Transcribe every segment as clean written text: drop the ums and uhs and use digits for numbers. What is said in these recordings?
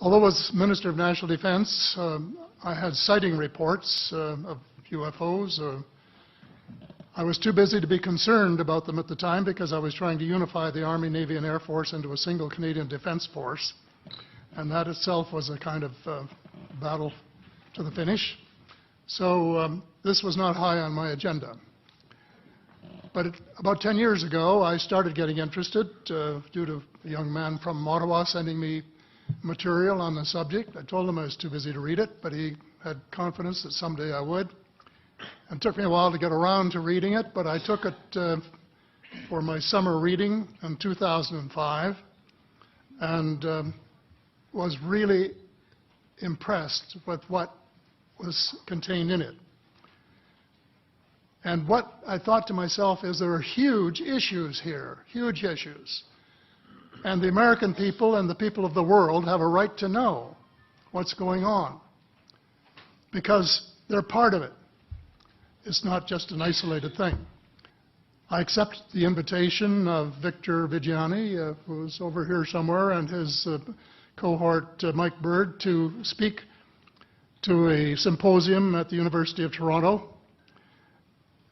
Although as Minister of National Defense, I had sighting reports of UFOs. I was too busy to be concerned about them at the time because I was trying to unify the Army, Navy, and Air Force into a single Canadian Defence Force. And that itself was a kind of battle to the finish. So this was not high on my agenda. But about 10 years ago, I started getting interested due to a young man from Ottawa sending me material on the subject. I told him I was too busy to read it, but he had confidence that someday I would. It took me a while to get around to reading it, but I took it for my summer reading in 2005 and was really impressed with what was contained in it. And what I thought to myself is there are huge issues here, huge issues. And the American people and the people of the world have a right to know what's going on because they're part of it. It's not just an isolated thing. I accept the invitation of Victor Vigiani, who's over here somewhere, and his cohort, Mike Bird, to speak to a symposium at the University of Toronto.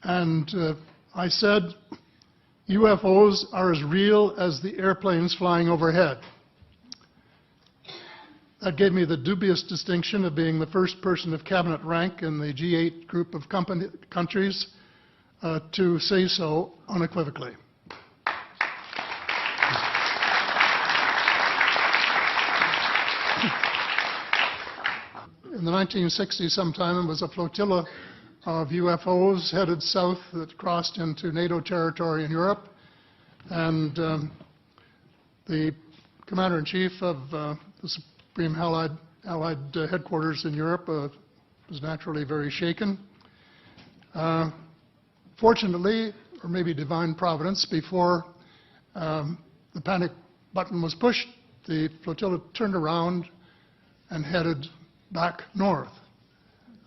And I said, UFOs are as real as the airplanes flying overhead. That gave me the dubious distinction of being the first person of cabinet rank in the G8 group of countries to say so unequivocally. In the 1960s sometime, it was a flotilla of UFOs headed south that crossed into NATO territory in Europe. And the commander-in-chief of the Supreme Allied headquarters in Europe was naturally very shaken. Fortunately, or maybe divine providence, before the panic button was pushed, the flotilla turned around and headed back north.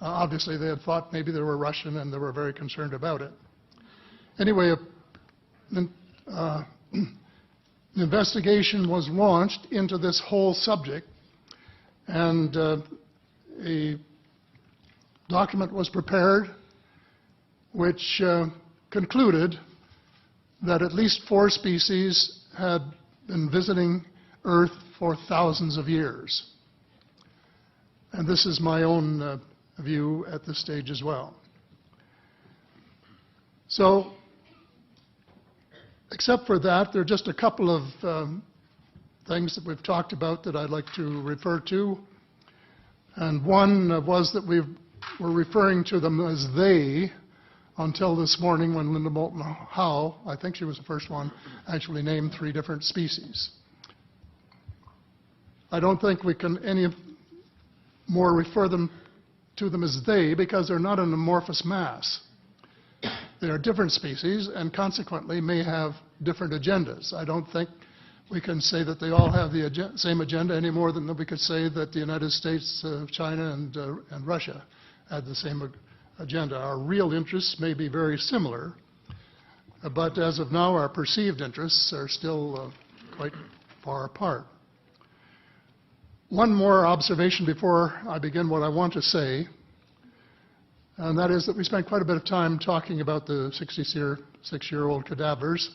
Obviously, they had thought maybe they were Russian and they were very concerned about it. Anyway, an investigation was launched into this whole subject, and a document was prepared which concluded that at least 4 species had been visiting Earth for thousands of years. And this is my own view at this stage as well. So, except for that, there are just a couple of things that we've talked about that I'd like to refer to. And one was that we were referring to them as they until this morning when Linda Moulton Howe, I think she was the first one, actually named 3 different species. I don't think we can any more refer to them as they because they're not an amorphous mass. They are different species and consequently may have different agendas. I don't think we can say that they all have the same agenda any more than we could say that the United States, China, and Russia had the same agenda. Our real interests may be very similar, but as of now, our perceived interests are still quite far apart. One more observation before I begin what I want to say, and that is that we spent quite a bit of time talking about the 66-year-old cadavers.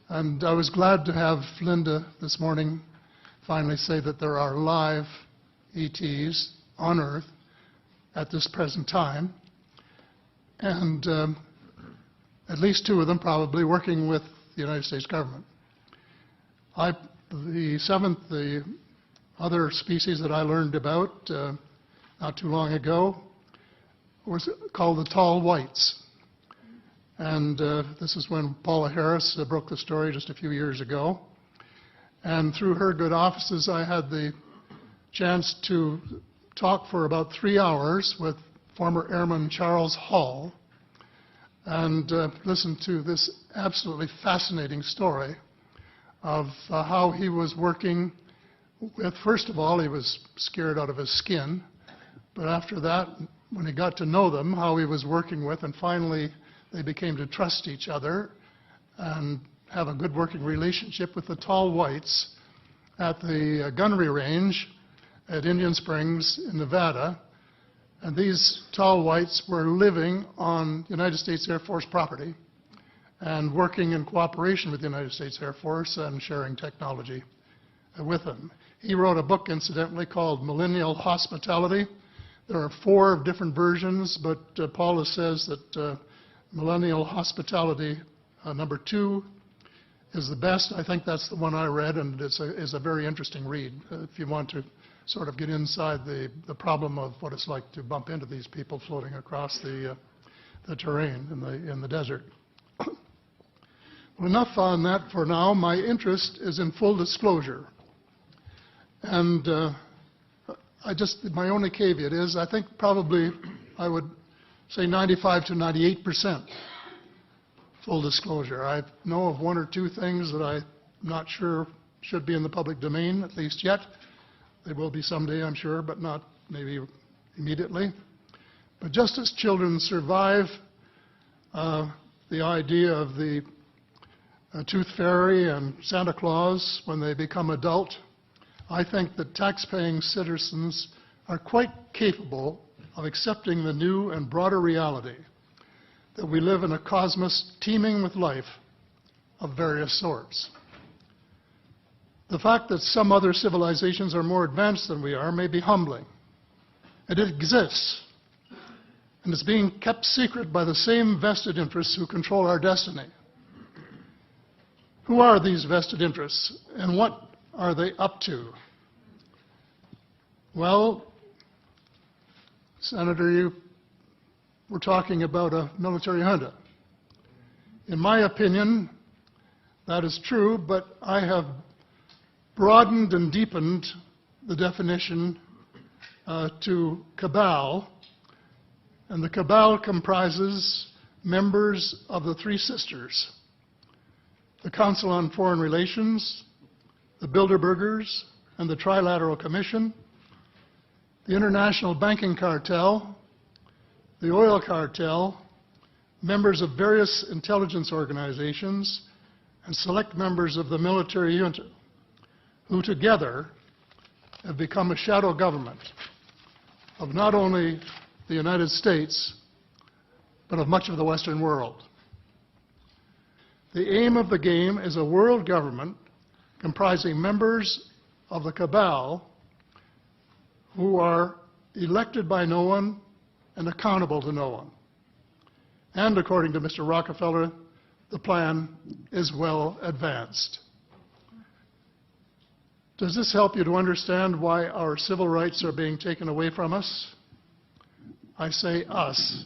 And I was glad to have Linda this morning finally say that there are live ETs on Earth at this present time, and at least 2 of them probably working with the United States government. The other species that I learned about not too long ago was called the tall whites. And this is when Paula Harris broke the story just a few years ago. And through her good offices, I had the chance to talk for about 3 hours with former Airman Charles Hall and listen to this absolutely fascinating story of how he was working with, first of all, he was scared out of his skin, but after that, when he got to know them, how he was working with, and finally they became to trust each other and have a good working relationship with the tall whites at the gunnery range at Indian Springs in Nevada, and these tall whites were living on United States Air Force property and working in cooperation with the United States Air Force and sharing technology with them. He wrote a book, incidentally, called Millennial Hospitality. There are 4 different versions, but Paula says that Millennial Hospitality number 2 is the best. I think that's the one I read, and it's a very interesting read if you want to sort of get inside the problem of what it's like to bump into these people floating across the terrain in the desert. Well, enough on that for now. My interest is in full disclosure. And my only caveat is I think probably I would say 95 to 98% full disclosure. I know of 1 or 2 things that I'm not sure should be in the public domain, at least yet. They will be someday, I'm sure, but not maybe immediately. But just as children survive the idea of the Tooth Fairy and Santa Claus when they become adult, I think that tax-paying citizens are quite capable of accepting the new and broader reality that we live in a cosmos teeming with life of various sorts. The fact that some other civilizations are more advanced than we are may be humbling. And it exists, and it's being kept secret by the same vested interests who control our destiny. Who are these vested interests, and what are they up to? Well, Senator, you were talking about a military junta. In my opinion, that is true, but I have broadened and deepened the definition to cabal, and the cabal comprises members of the 3 sisters: the Council on Foreign Relations, the Bilderbergers, and the Trilateral Commission, the International Banking Cartel, the Oil Cartel, members of various intelligence organizations, and select members of the military junta, who together have become a shadow government of not only the United States, but of much of the Western world. The aim of the game is a world government comprising members of the cabal who are elected by no one and accountable to no one. And according to Mr. Rockefeller, the plan is well advanced. Does this help you to understand why our civil rights are being taken away from us? I say us,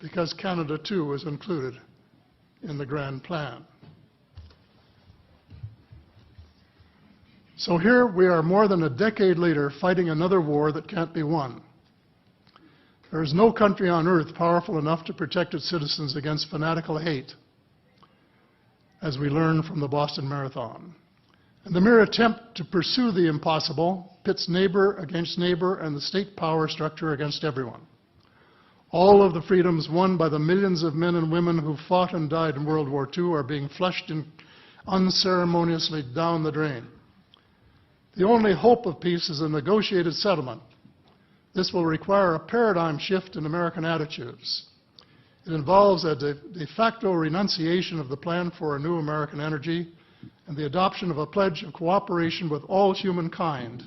because Canada too is included in the grand plan. So here we are more than a decade later fighting another war that can't be won. There is no country on earth powerful enough to protect its citizens against fanatical hate, as we learned from the Boston Marathon. And the mere attempt to pursue the impossible pits neighbor against neighbor and the state power structure against everyone. All of the freedoms won by the millions of men and women who fought and died in World War II are being flushed unceremoniously down the drain. The only hope of peace is a negotiated settlement. This will require a paradigm shift in American attitudes. It involves a de facto renunciation of the plan for a new American energy and the adoption of a pledge of cooperation with all humankind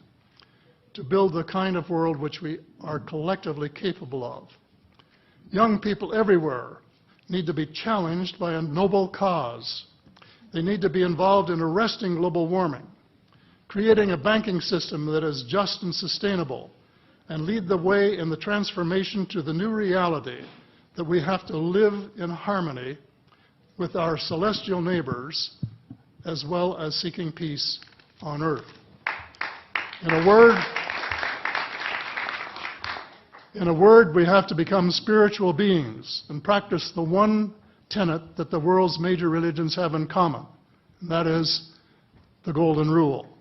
to build the kind of world which we are collectively capable of. Young people everywhere need to be challenged by a noble cause. They need to be involved in arresting global warming, creating a banking system that is just and sustainable, and lead the way in the transformation to the new reality that we have to live in harmony with our celestial neighbors, as well as seeking peace on earth. In a word, we have to become spiritual beings and practice the one tenet that the world's major religions have in common, and that is the Golden Rule.